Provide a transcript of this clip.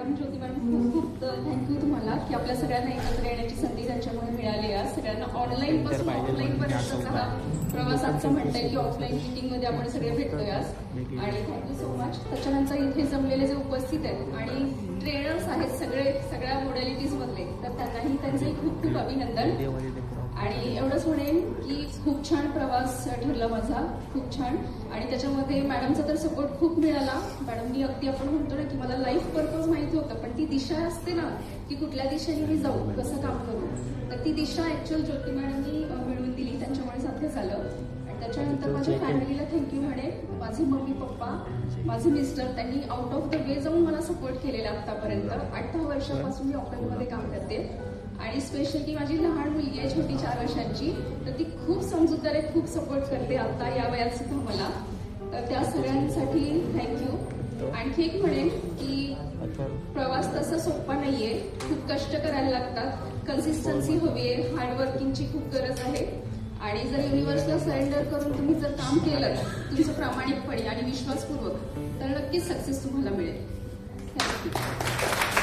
Madam, ज्योती madam, खूप खूप thank you तुम्हाला की आपल्या सगळ्यांना एकत्र येण्याची संधी त्यांच्यामुळे मिळाली आहे. सगळ्यांना ऑनलाईन पासून ऑफलाईन पर्यंतचा हा प्रवास आजचा म्हणताय की ऑफलाईन मीटिंग मध्ये आपण सगळे भेटतोय आज. आणि थँक्यू सो मच. त्याच्यानंतर इथे जमलेले जे उपस्थित आहेत आणि ट्रेनर्स आहेत सगळ्या मोडॅलिटीज मधले, तर त्यांनाही त्यांचे खूप खूप अभिनंदन. आणि एवढंच म्हणेन की खूप छान प्रवास ठरला माझा, खूप छान. आणि त्याच्यामध्ये मॅडमचा तर सपोर्ट खूप मिळाला. मॅडमनी अगदी आपण म्हणतो ना की मला लाईफ पर्पज माहिती होतं, पण ती दिशा असते ना की कुठल्या दिशेने मी जाऊ, कसं काम करू, तर ती दिशा ऍक्च्युअल ज्योती मॅडमनी मिळवून दिली. त्यांच्यामुळे साध्य झालं. आणि त्याच्यानंतर माझ्या फॅमिलीला थँक्यू म्हणे. माझे मम्मी पप्पा, माझे मिस्टर, त्यांनी आउट ऑफ द वे जाऊन मला सपोर्ट केलेला आतापर्यंत. 8 वर्षापासून मी ऑफलाईनमध्ये काम करते. आणि स्पेशली माझी लहान मुलगी आहे, छोटी 4 वर्षांची, तर ती खूप समजूतदार आहे, खूप सपोर्ट करते आता या वयात सुद्धा मला. तर त्या सगळ्यांसाठी थँक्यू. आणखी एक म्हणेन की प्रवास तसा सोपा नाहीये, खूप कष्ट करायला लागतात, कन्सिस्टन्सी हवी आहे, हार्डवर्किंगची खूप गरज आहे. आणि जर युनिव्हर्सला सरेंडर करून तुम्ही जर काम केलं तुमचं प्रामाणिकपणे आणि विश्वासपूर्वक, तर नक्कीच सक्सेस तुम्हाला मिळेल. थँक्यू.